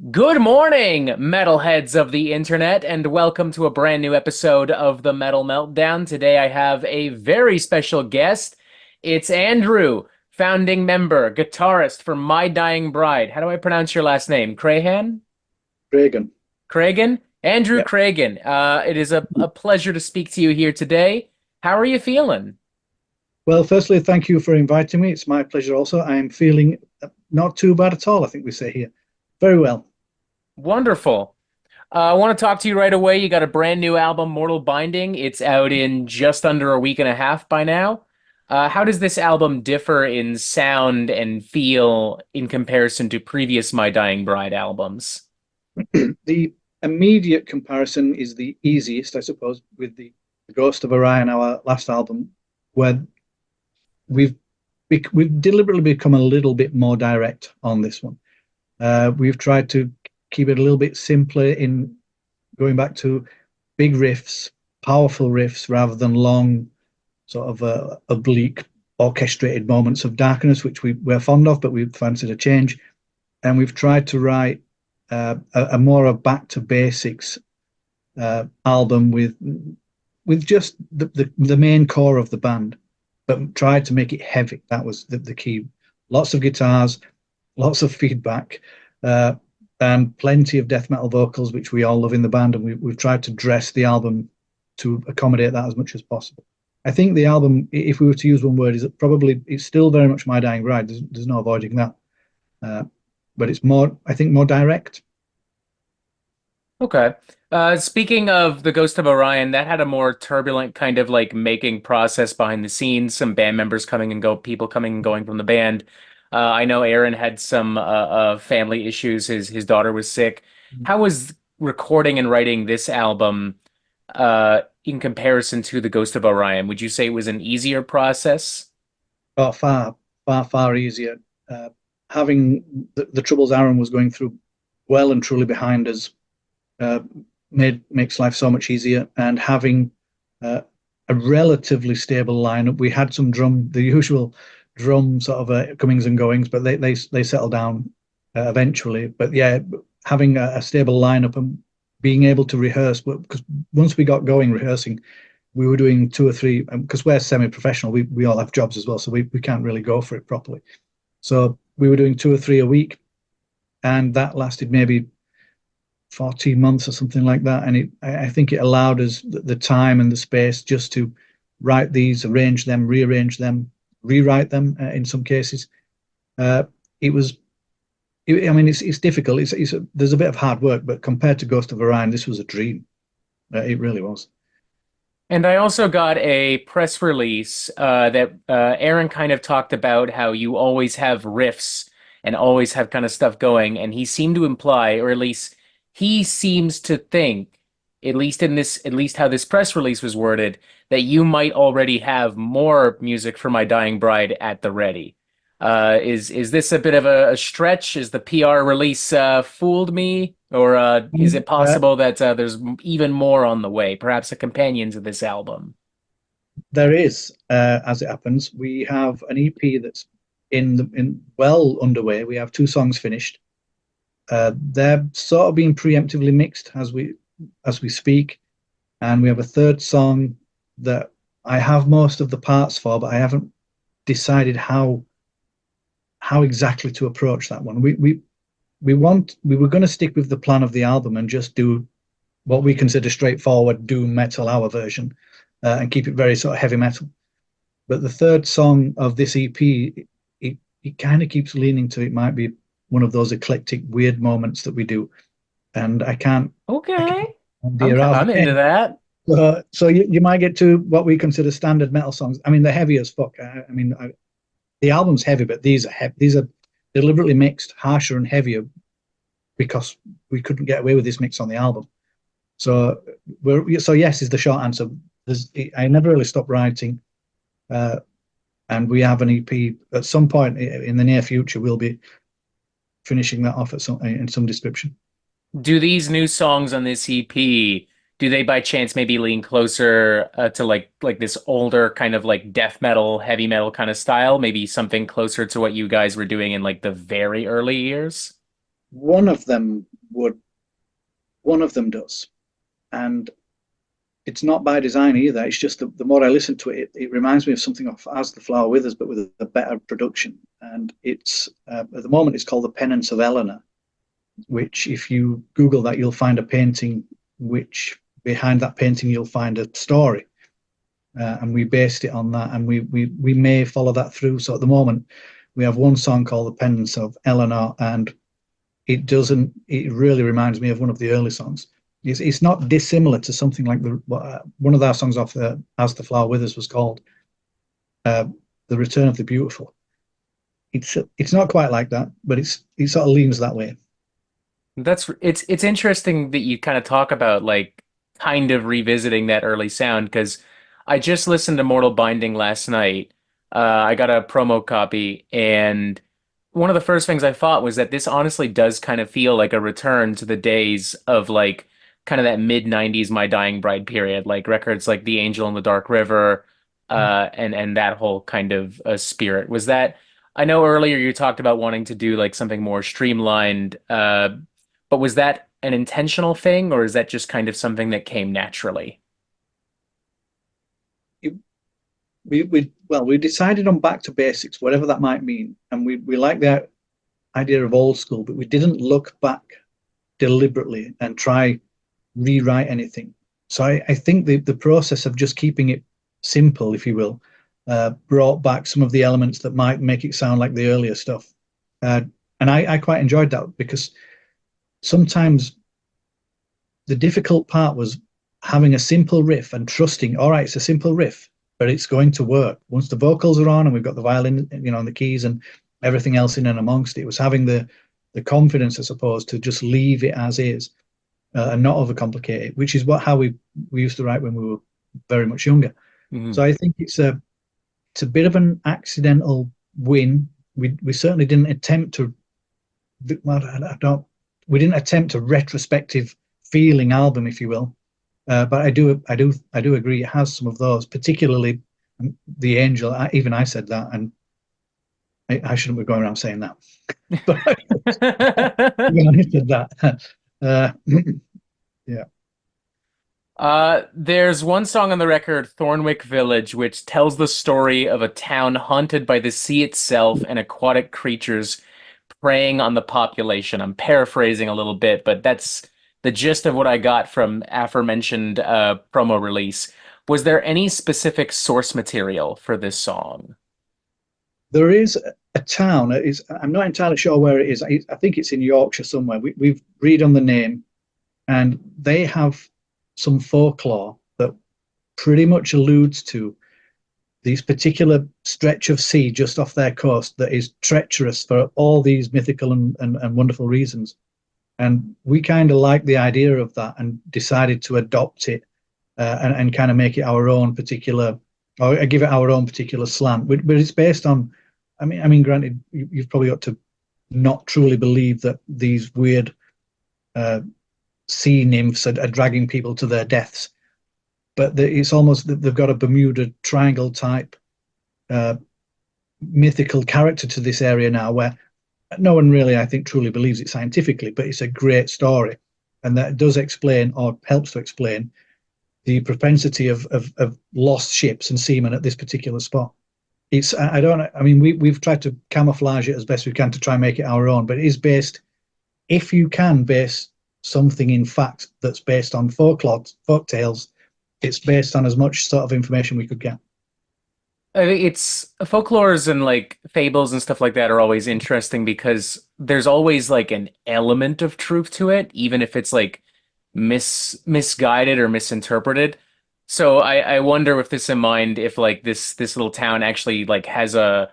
Good morning, metalheads of the internet, and welcome to a brand new episode of the Metal Meltdown. Today I have a very special guest. It's Andrew, founding member, guitarist for My Dying Bride. How do I pronounce your last name? Craighan? Craighan. Craighan? Andrew Yeah. Craighan. It is a pleasure to speak to you here today. How are you feeling? Well, firstly, thank you for inviting me. It's my pleasure also. I'm feeling not too bad at all, I think we say here. Very well. Wonderful. I want to talk to you right away. You got a brand new album, Mortal Binding. It's out in just under a week and a half by now. How does this album differ in sound and feel in comparison to previous My Dying Bride albums? The immediate comparison is the easiest, I suppose, with the Ghost of Orion, our last album, where we've we've deliberately become a little bit more direct on this one. We've tried to keep it a little bit simpler in going back to big riffs, powerful riffs, rather than long, sort of oblique, orchestrated moments of darkness, which we're fond of, but we've fancied a change. And we've tried to write a more of back to basics album with just the main core of the band, but tried to make it heavy. That was the key. Lots of guitars, lots of feedback, uh, and plenty of death metal vocals, which we all love in the band. And we've tried to dress the album to accommodate that as much as possible. I think the album, if we were to use one word, is that probably it's still very much My Dying Bride. There's no avoiding that. Uh, but it's more, I think, more direct. Okay. Speaking of The Ghost of Orion, that had a more turbulent kind of like making process behind the scenes, some band members coming and go, people coming and going from the band. I know Aaron had some family issues. His daughter was sick. How was recording and writing this album in comparison to The Ghost of Orion? Would you say it was an easier process? Oh, far, far, far easier. Uh, Having the troubles Aaron was going through well and truly behind us uh, makes life so much easier. And having uh, a relatively stable lineup, we had the usual drum sort of comings and goings, but they settled down eventually. But yeah, having a stable lineup and being able to rehearse, because once we got going rehearsing, we were doing two or three, because we're semi-professional, we all have jobs as well, so we can't really go for it properly. So we were doing two or three a week, and that lasted maybe 14 months or something like that. And I think it allowed us the time and the space just to write these, arrange them, rearrange them, rewrite them in some cases. Uh, it was, I mean, it's difficult. There's a bit of hard work, but compared to Ghost of Orion, this was a dream. It really was. And I also got a press release that Aaron kind of talked about how you always have riffs and always have kind of stuff going. And he seemed to imply, or at least he seems to think, at least how this press release was worded, that you might already have more music for My Dying Bride at the ready. Is this a bit of a stretch? Is the PR release fooled me, or is it Uh, possible that there's even more on the way? Perhaps a companion to this album. there is, as it happens, we have an EP that's in well underway. We have two songs finished. They're sort of being preemptively mixed as we speak, and we have a third song that I have most of the parts for, but I haven't decided how exactly to approach that one. We were going to stick with the plan of the album and just do what we consider straightforward doom metal, our version, and keep it very sort of heavy metal. But the third song of this EP, it kind of keeps leaning to it might be one of those eclectic weird moments that we do, and I can't Okay, veer out of I'm into it. that. So you might get to what we consider standard metal songs. I mean, they're heavy as fuck. The album's heavy, but these are deliberately mixed, harsher and heavier because we couldn't get away with this mix on the album. So yes is the short answer. I never really stopped writing, uh, and we have an EP at some point in the near future. We'll be finishing that off in some description. Do these new songs on this EP, do they by chance maybe lean closer to like this older kind of like death metal, heavy metal kind of style? Maybe something closer to what you guys were doing in like the very early years? One of them would. One of them does, and it's not by design either. It's just the more I listen to it, it reminds me of something of As the Flower Withers, but with a better production. And it's at the moment it's called The Penance of Eleanor, which if you Google that, you'll find a painting. Which behind that painting you'll find a story, and we based it on that, and we may follow that through. So at the moment, we have one song called The Penance of Eleanor, and it doesn't. It really reminds me of one of the early songs. It's not dissimilar to something like one of our songs off As the Flower Withers was called The Return of the Beautiful. It's not quite like that, but it sort of leans that way. It's interesting that you kind of talk about like kind of revisiting that early sound because I just listened to Mortal Binding last night. I got a promo copy, and one of the first things I thought was that this honestly does kind of feel like a return to the days of like kind of that mid 90s My Dying Bride period, like records like The Angel in the Dark River, and that whole kind of spirit. Was that I know earlier you talked about wanting to do like something more streamlined, but was that an intentional thing, or is that just kind of something that came naturally? It, we decided on back to basics, whatever that might mean, and we like the idea of old school, but we didn't look back deliberately and try rewrite anything. So I think the process of just keeping it simple, if you will, brought back some of the elements that might make it sound like the earlier stuff. And I quite enjoyed that because sometimes the difficult part was having a simple riff and trusting, all right, it's a simple riff, but it's going to work. Once the vocals are on and we've got the violin, and the keys and everything else in and amongst it, was having the confidence, I suppose, to just leave it as is, and not overcomplicate it, which is how we used to write when we were very much younger. Mhm. So I think it's a bit of an accidental win. We certainly didn't attempt to. Well, I don't. We didn't attempt a retrospective feeling album, if you will. But I do agree. It has some of those, particularly the Angel. Even I said that, and I shouldn't be going around saying that. But even I said that. Uh, yeah. There's one song on the record, Thornwick Village, which tells the story of a town haunted by the sea itself and aquatic creatures preying on the population. I'm paraphrasing a little bit, but that's the gist of what I got from aforementioned promo release. Was there any specific source material for this song? There is a town. I'm not entirely sure where it is. I think it's in Yorkshire somewhere. We've read on the name, and they have some folklore that pretty much alludes to this particular stretch of sea just off their coast that is treacherous for all these mythical and wonderful reasons. And we kind of like the idea of that and decided to adopt it, and kind of make it our own particular, or give it our own particular slant. But it's based on, granted, you've probably got to not truly believe that these weird sea nymphs are dragging people to their deaths, but it's almost that they've got a Bermuda Triangle type mythical character to this area now, where no one really, I think, truly believes it scientifically, but it's a great story, and that does explain, or helps to explain, the propensity of lost ships and seamen at this particular spot. It's I don't I mean we've tried to camouflage it as best we can to try and make it our own, but it is based, if you can base something in fact that's based on folk tales, it's based on as much sort of information we could get. I think it's folklores and like fables and stuff like that are always interesting because there's always like an element of truth to it, even if it's like misguided or misinterpreted. So I wonder with this in mind if like this little town actually like has a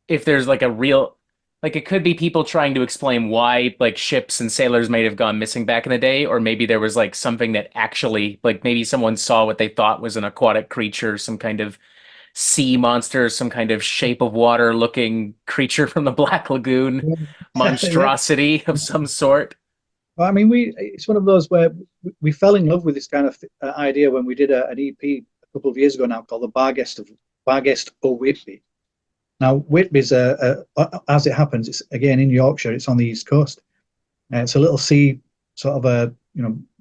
if there's like a real like it could be people trying to explain why like ships and sailors may have gone missing back in the day, or maybe there was like something that actually like maybe someone saw what they thought was an aquatic creature, some kind of sea monster, some kind of shape of water looking creature from the Black Lagoon, Yeah. monstrosity of some sort. Well, it's one of those where we fell in love with this kind of idea when we did an EP a couple of years ago now called the Barguest o Whitby. Now, Whitby's as it happens, it's again in Yorkshire. It's on the east coast. It's a little sea sort of a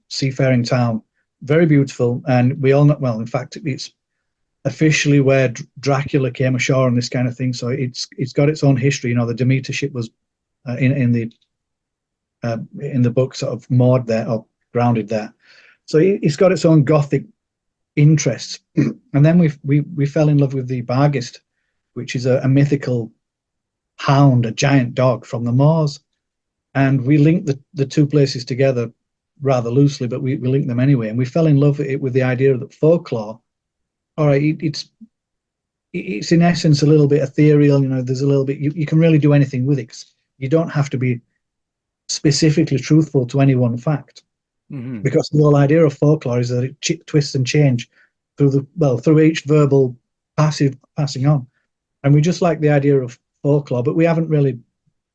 seafaring town, very beautiful, and we all know. Well, in fact, it's officially where Dracula came ashore and this kind of thing. So it's got its own history. The Demeter ship was in the book sort of moored there or grounded there. So it's got its own gothic interests. And then we fell in love with the Barghest, which is a mythical hound, a giant dog from the moors. And we linked the two places together rather loosely, but we linked them anyway. And we fell in love with the idea that folklore, all right, it's in essence a little bit ethereal. There's a little bit, you can really do anything with it. You don't have to be specifically truthful to any one fact. Mm-hmm. Because the whole idea of folklore is that it twists and change through each verbal passing on. And we just like the idea of folklore, but we haven't really,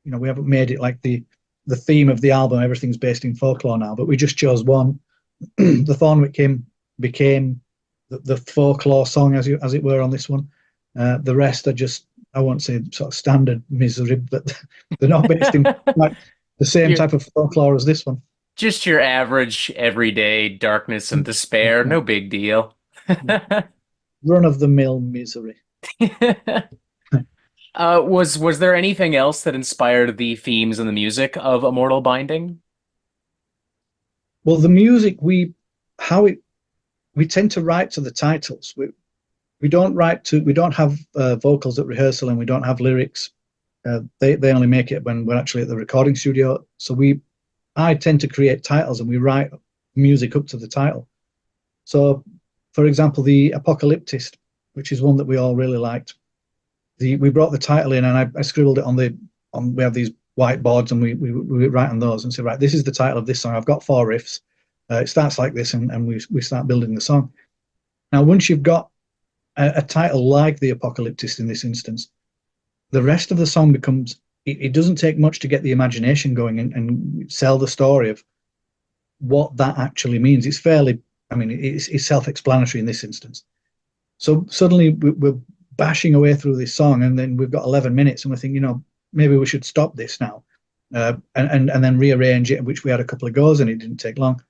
we haven't made it like the theme of the album. Everything's based in folklore now, but we just chose one. The Thornwick became the folklore song, as it were, on this one. The rest are just, I won't say sort of standard misery, but they're not based in like the same type of folklore as this one. Just your average everyday darkness and despair, no big deal. Run of the mill misery. Was there anything else that inspired the themes and the music of Immortal Binding? Well, the music we tend to write to the titles. We don't have vocals at rehearsal, and we don't have lyrics. They only make it when we're actually at the recording studio. So I tend to create titles, and we write music up to the title. So, for example, the Apocalyptist, which is one that we all really liked. We brought the title in, and I scribbled it on. We have these whiteboards, and we write on those and say, right, this is the title of this song. I've got 4 riffs. It starts like this, and we start building the song. Now, once you've got a title like the Apocalyptist in this instance, the rest of the song becomes. It doesn't take much to get the imagination going and sell the story of what that actually means. It's fairly, it's self-explanatory in this instance. So suddenly we're bashing away through this song, and then we've got 11 minutes, and we're thinking, maybe we should stop this now, and then rearrange it, which we had a couple of goes, and it didn't take long.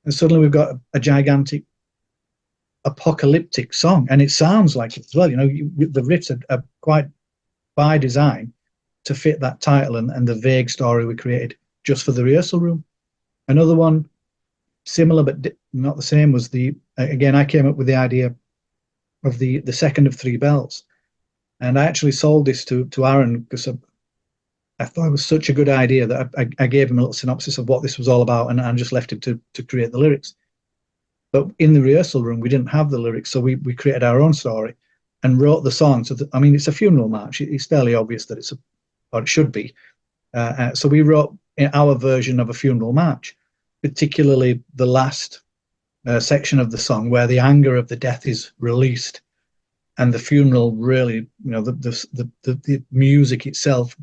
And suddenly we've got a gigantic apocalyptic song, and it sounds like it as well. The riffs are quite by design to fit that title and the vague story we created just for the rehearsal room. Another one, similar but not the same, was again, I came up with the idea of the second of 3 bells. And I actually sold this to Aaron because I thought it was such a good idea that I gave him a little synopsis of what this was all about, and just left him to create the lyrics. But in the rehearsal room, we didn't have the lyrics, so we created our own story and wrote the song. So it's a funeral march. It's fairly obvious that or it should be. So we wrote our version of a funeral march, particularly the last section of the song where the anger of the death is released, and the funeral really, the music itself,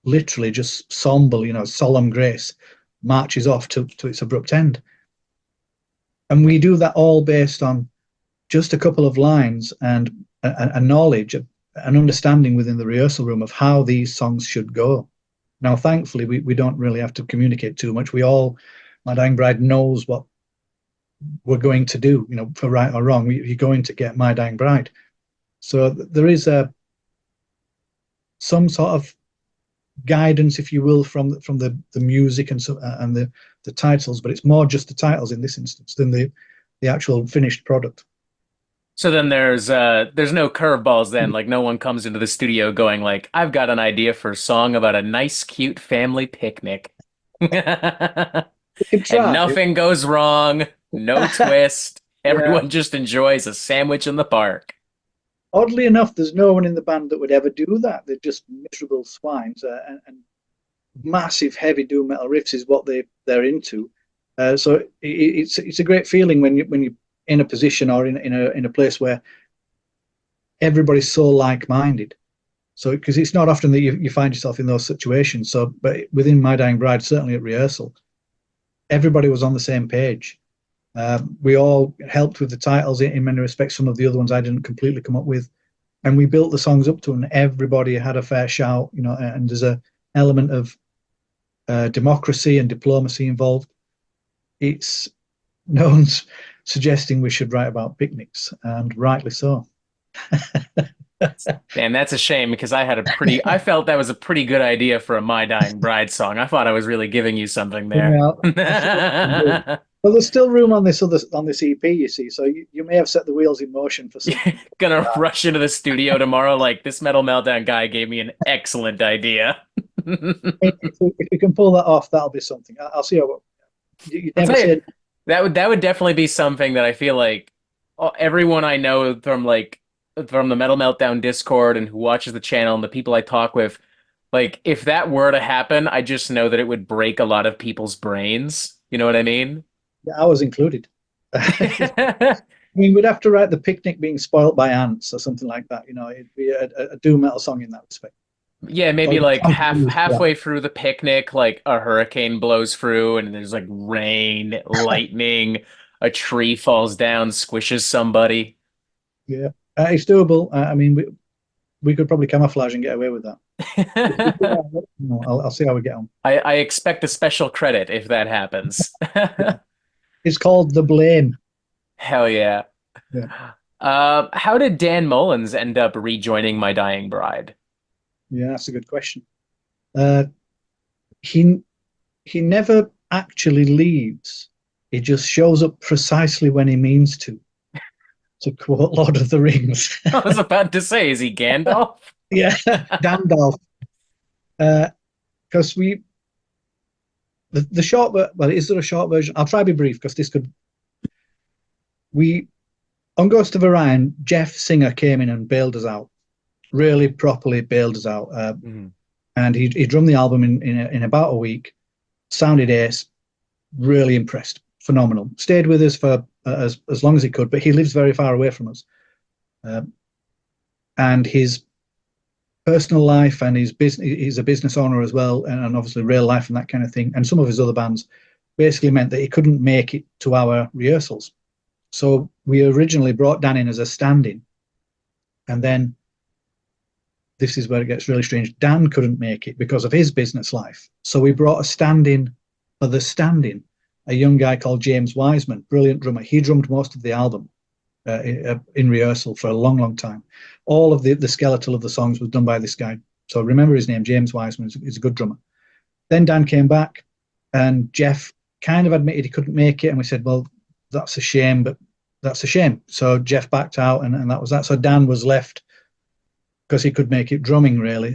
literally just somber, solemn grace, marches off to its abrupt end. And we do that all based on just a couple of lines and a knowledge, an understanding within the rehearsal room of how these songs should go. Now, thankfully, we don't really have to communicate too much. My Dying Bride knows what we're going to do, for right or wrong. You're going to get My Dying Bride. So there is some sort of guidance, if you will, from the music and the titles, but it's more just the titles in this instance than the actual finished product. So then there's no curveballs then, like no one comes into the studio going like, I've got an idea for a song about a nice, cute family picnic. And nothing goes wrong, no twist. Everyone just enjoys a sandwich in the park. Oddly enough, there's no one in the band that would ever do that. They're just miserable swines, and massive heavy doom metal riffs is what they're into. So it's a great feeling when you in a position or in a place where everybody's so like-minded. So because it's not often that you find yourself in those situations. So, but within My Dying Bride, certainly at rehearsal, everybody was on the same page. We all helped with the titles in many respects. Some of the other ones I didn't completely come up with, and we built the songs up to them. Everybody had a fair shout, and there's an element of democracy and diplomacy involved. it's no one's suggesting we should write about picnics, and rightly so. And that's a shame because I felt that was a pretty good idea for a My Dying Bride song. I thought I was really giving you something there. Yeah, I'll see what I can do. But there's still room on this EP, you see. So you may have set the wheels in motion for something. Gonna rush into the studio tomorrow like this Metal Meltdown guy gave me an excellent idea. If you can pull that off, that'll be something. I'll see how. You I'll never tell you, said. that would definitely be something that I feel like everyone I know from the Metal Meltdown Discord and who watches the channel and the people I talk with, like if that were to happen, I just know that it would break a lot of people's brains. You know what I mean? Yeah, I was included. I mean, we'd have to write the picnic being spoilt by ants or something like that. It'd be a doom metal song in that respect. Yeah, Or maybe like yeah, halfway through the picnic, like a hurricane blows through and there's like rain, lightning, a tree falls down, squishes somebody. yeah. It's doable. I mean, we could probably camouflage and get away with that. I, I'll see how we get on. I expect a special credit if that happens. Yeah. It's called The Blame. Hell yeah. Yeah, How did Dan Mullins end up rejoining My Dying Bride? yeah, that's a good question. Uh, he he never actually leaves. He just shows up precisely when he means to quote Lord of the Rings. I was about to say, is he Gandalf? Yeah, Gandalf. Because the short, well, is there a short version? I'll try to be brief because this could. We on Ghost of Orion, Jeff Singer came in and bailed us out, really properly bailed us out, Mhm. and he drummed the album in about a week. Sounded ace, really impressed, phenomenal. Stayed with us for as long as he could, but he lives very far away from us, uh, and his personal life and his business, he's a business owner as well, and obviously real life and that kind of thing, and some of his other bands basically meant that he couldn't make it to our rehearsals. So we originally brought Dan in as a stand-in, and then this is where it gets really strange. Dan couldn't make it because of his business life, so we brought a stand-in for the stand-in, a young guy called James Wiseman, brilliant drummer. He drummed most of the album in rehearsal for a long, long time. All of the skeletal of the songs was done by this guy. So remember his name, James Wiseman. He's a good drummer. Then Dan came back, and Jeff kind of admitted he couldn't make it, and we said, well, that's a shame, but that's a shame. So Jeff backed out, and that was that. So Dan was left because he could make it drumming, really.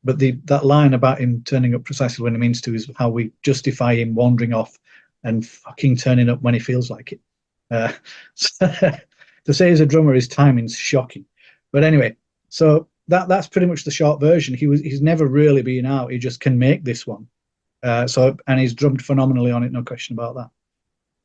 But that line about him turning up precisely when he means to is how we justify him wandering off and fucking turning up when he feels like it. Uh, to say he's a drummer, his timing's shocking. But anyway, so that's pretty much the short version. He's never really been out. He just can make this one. And he's drummed phenomenally on it, no question about that.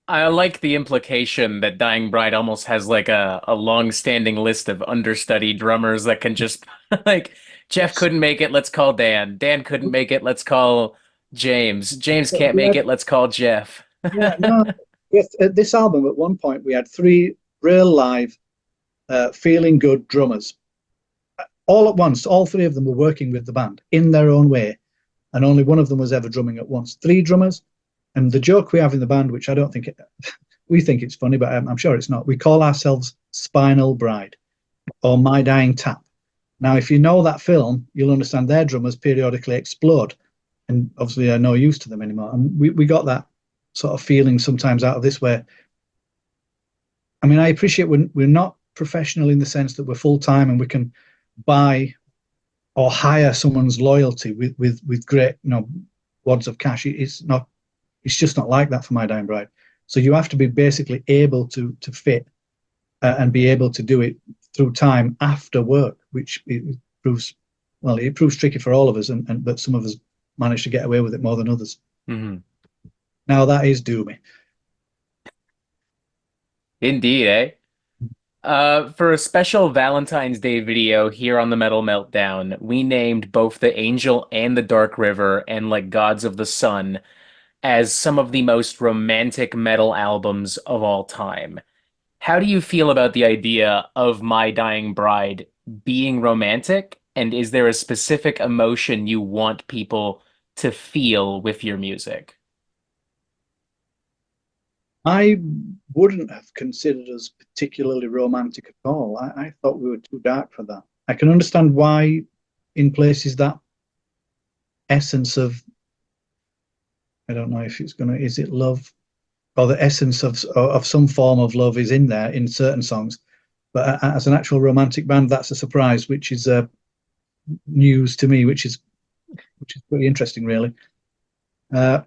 I like the implication that Dying Bride almost has like a long-standing list of understudy drummers that can just like Jeff Yes. couldn't make it, let's call Dan. Dan couldn't make it, let's call James. James can't We make had, it, let's call Jeff. yeah, no, with this album at one point we had three real live, feeling good drummers all at once. All three of them were working with the band in their own way, and only one of them was ever drumming at once. Three drummers. And the joke we have in the band, which I don't think we think it's funny, but I'm sure it's not. We call ourselves Spinal Bride or My Dying Tap. Now, if you know that film, you'll understand their drummers periodically explode, and obviously are no use to them anymore. And we got that sort of feeling sometimes out of this, where I mean, I appreciate we're not professional in the sense that we're full time and we can buy or hire someone's loyalty with great wads of cash. It's not. It's just not like that for My Dying Bride. So you have to be basically able to fit and be able to do it through time after work, which it proves tricky for all of us, but some of us manage to get away with it more than others. Mhm. Now that is doomy. Indeed, eh? For a special Valentine's Day video here on the Metal Meltdown, we named both the Angel and the Dark River and like Gods of the Sun as some of the most romantic metal albums of all time. How do you feel about the idea of My Dying Bride being romantic? And is there a specific emotion you want people to feel with your music? I wouldn't have considered us particularly romantic at all. I thought we were too dark for that. I can understand why in places that essence of, I don't know if it's gonna, is it love or the essence of some form of love is in there in certain songs. But as an actual romantic band, that's a surprise, which is news to me, which is pretty interesting, really. Uh,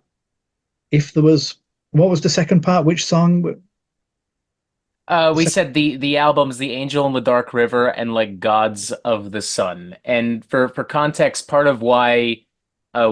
if there was, what was the second part? Which song? The We second, said the albums The Angel in the Dark River and like Gods of the Sun. And for context, part of why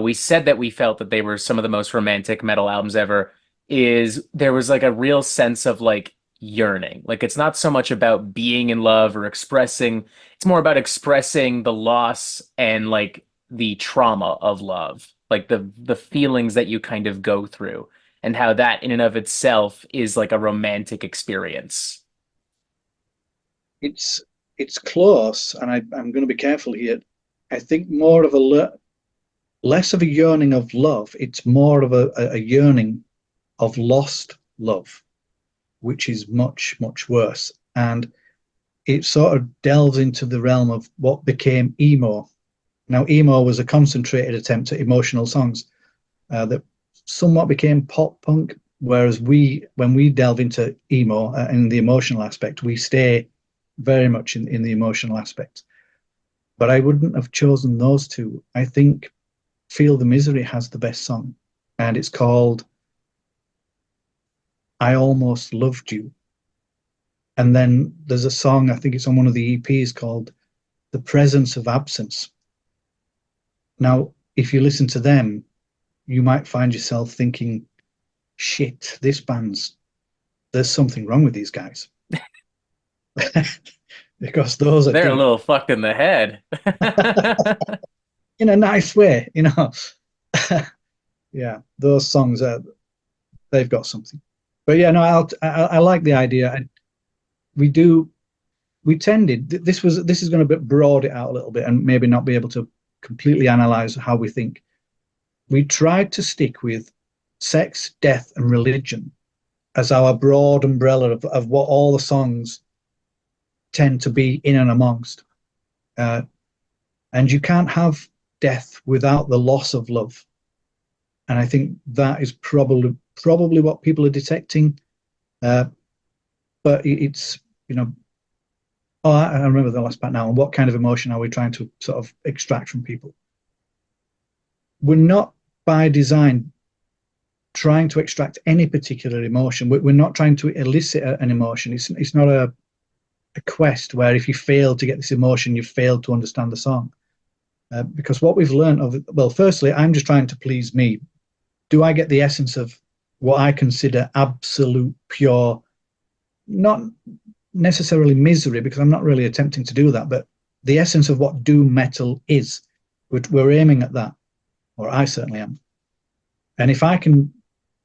we said that we felt that they were some of the most romantic metal albums ever is there was like a real sense of like yearning. Like it's not so much about being in love or expressing, it's more about expressing the loss and like the trauma of love, like the feelings that you kind of go through and how that in and of itself is like a romantic experience. it's it's close, and I'm going to be careful here. I think more of a less of a yearning of love. It's more of a yearning of lost love, which is much worse. And it sort of delves into the realm of what became emo. Now, emo was a concentrated attempt at emotional songs that somewhat became pop punk. Whereas when we delve into emo and the emotional aspect, we stay very much in the emotional aspect. But I wouldn't have chosen those two. I think Feel the Misery has the best song, and it's called I Almost Loved You. And then there's a song, I think it's on one of the EPs called The Presence of Absence. Now, if you listen to them, you might find yourself thinking, shit, there's something wrong with these guys. Because those are They're a deep little fucked in the head. in a nice way, you know. Yeah, those songs are, they've got something. But yeah, no, I like the idea. And we do, we tended, this is going to broad it out a little bit and maybe not be able to completely analyze how we think. We tried to stick with sex, death, and religion as our broad umbrella of what all the songs tend to be in and amongst. Uh, and you can't have death without the loss of love. And I think that is probably what people are detecting. Uh, but it's, you know, oh, I remember the last part now. And what kind of emotion are we trying to sort of extract from people? We're not by design trying to extract any particular emotion. We're not trying to elicit an emotion. It's not a quest where if you fail to get this emotion, you've failed to understand the song. Because what we've learned of, well, firstly, I'm just trying to please me. Do I get the essence of what I consider absolute pure, not necessarily misery, because I'm not really attempting to do that, but the essence of what doom metal is? We're aiming at that, or I certainly am. And if I can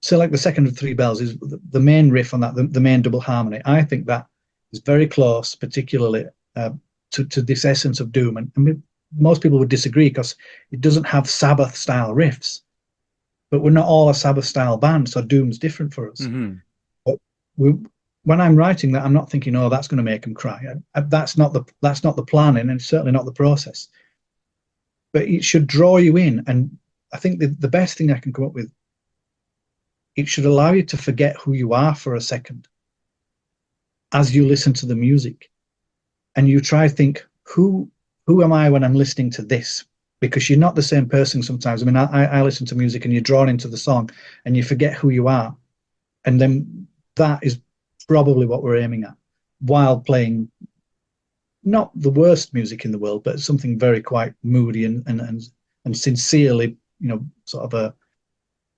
select the second of three bells is the main riff on that, the main double harmony, I think that is very close, particularly to this essence of doom. And I mean, most people would disagree because it doesn't have Sabbath style riffs, but we're not all a Sabbath style band, so doom's different for us. Hmm. But we, when I'm writing that, I'm not thinking, oh, that's going to make them cry. That's not the planning, and it's certainly not the process. But it should draw you in, and I think the best thing I can come up with, it should allow you to forget who you are for a second as you listen to the music, and you try to think, who am I when I'm listening to this? Because you're not the same person sometimes. I mean, I listen to music and you're drawn into the song and you forget who you are. And then that is probably what we're aiming at while playing not the worst music in the world, but something very quite moody and sincerely, you know, sort of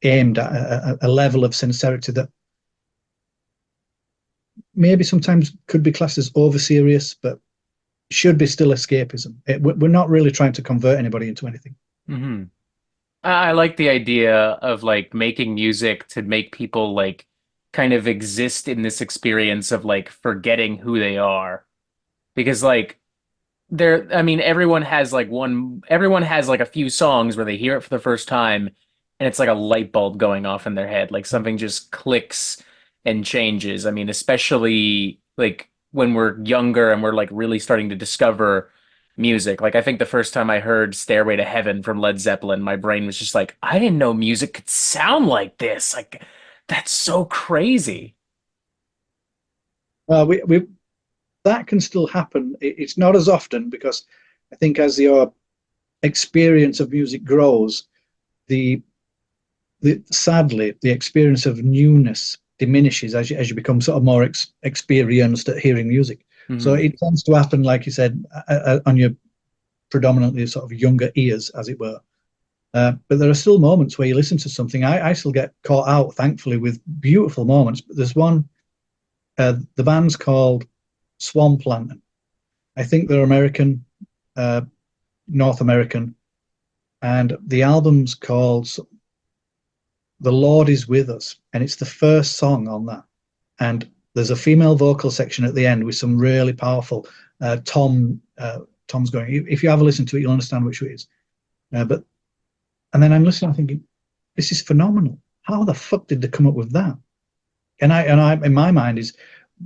aimed at a level of sincerity that maybe sometimes could be classed as over serious, but should be still escapism. We're not really trying to convert anybody into anything. Hmm. I like the idea of like making music to make people like kind of exist in this experience of like forgetting who they are. Because like I mean, everyone has like a few songs where they hear it for the first time and it's like a light bulb going off in their head. Like something just clicks and changes. I mean, especially like when we're younger and we're like really starting to discover music. Like I think the first time I heard Stairway to Heaven from Led Zeppelin, my brain was just like, I didn't know music could sound like this. Like that's so crazy. We that can still happen. It's not as often because I think as your experience of music grows, the sadly the experience of newness diminishes as you become sort of more experienced at hearing music. So Hmm. it tends to happen, like you said, on your predominantly sort of younger ears, as it were. But there are still moments where you listen to something. I still get caught out, thankfully, with beautiful moments. But there's one, the band's called Swampland. I think they're American, uh, North American, and the album's called The Lord Is With Us, and it's the first song on that. And there's a female vocal section at the end with some really powerful Tom's going. If you have a listen to it, you'll understand which it is. But and then I'm listening, I'm thinking, this is phenomenal. How the fuck did they come up with that? And I in my mind is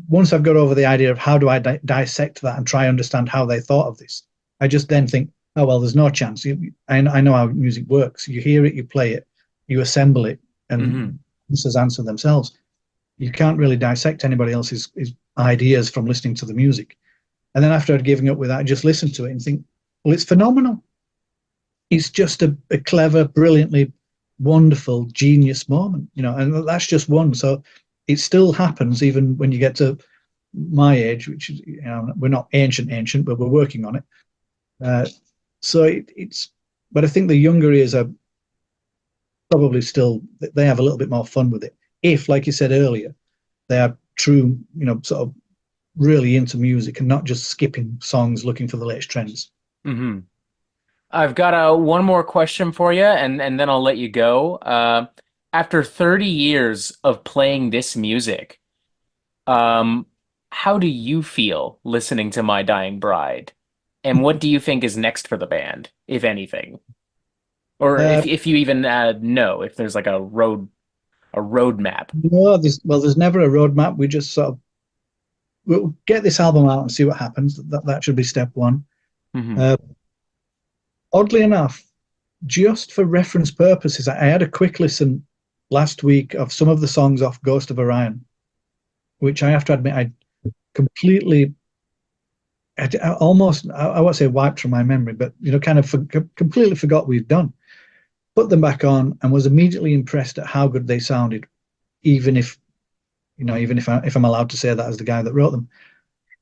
once I've got over the idea of how do I dissect that and try and understand how they thought of this, I just then think, oh well, there's no chance. I know how music works. You hear it, you play it, you assemble it, and Hmm. answers answer themselves. You can't really dissect anybody else's ideas from listening to the music. And then after I'd given up with that, I just listen to it and think, well, it's phenomenal. It's just a clever, brilliantly wonderful, genius moment, and that's just one. So it still happens even when you get to my age, which is, we're not ancient, but we're working on it. Uh, so it's, but I think the younger ears are probably still, they have a little bit more fun with it. If, like you said earlier, they are true, sort of really into music and not just skipping songs looking for the latest trends. Hmm. I've got one more question for you, and then I'll let you go. After 30 years of playing this music, um, how do you feel listening to My Dying Bride? And what do you think is next for the band, if anything? Or Uh, if you even know if there's like a roadmap. no, there's never a roadmap. We just sort of we'll get this album out and see what happens. That should be step one. Hmm. Uh, Oddly enough, just for reference purposes, I had a quick listen last week of some of the songs off Ghost of Orion, which I have to admit I completely, I almost, I won't say wiped from my memory, but kind of completely forgot we'd done. Put them back on and was immediately impressed at how good they sounded, even if I'm allowed to say that as the guy that wrote them.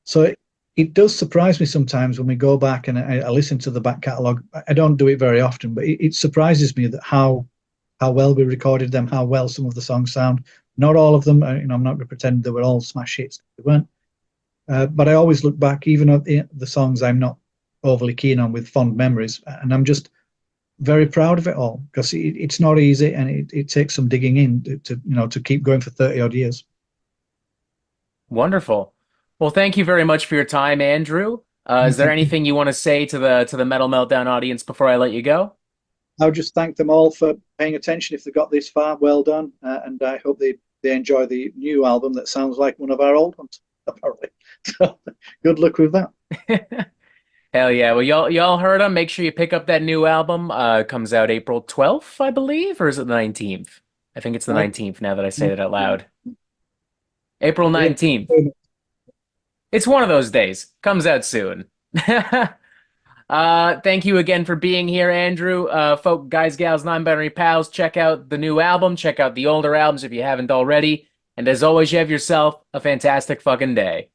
So it does surprise me sometimes when we go back and I listen to the back catalogue. I don't do it very often, but it surprises me that how well we recorded them, how well some of the songs sound. Not all of them, I'm not going to pretend they were all smash hits. They weren't. But I always look back, even at the songs I'm not overly keen on with fond memories, and I'm just very proud of it all because it's not easy and it takes some digging in to keep going for 30 odd years. Wonderful. Well, thank you very much for your time, Andrew. I Is there think anything you want to say to the Metal Meltdown audience before I let you go? I would just thank them all for paying attention if they got this far. Well done, and I hope they enjoy the new album that sounds like one of our old ones. Apparently, so good luck with that. Hell yeah. Well, y'all heard him. Make sure you pick up that new album. It comes out April 12th, I believe, or is it the 19th? I think it's the Uh, 19th now that I say it out loud. April yeah, 19th. It's one of those days. Comes out soon. Thank you again for being here, Andrew. Folk, guys, gals, non-binary pals, check out the new album. Check out the older albums if you haven't already. And as always, you have yourself a fantastic fucking day.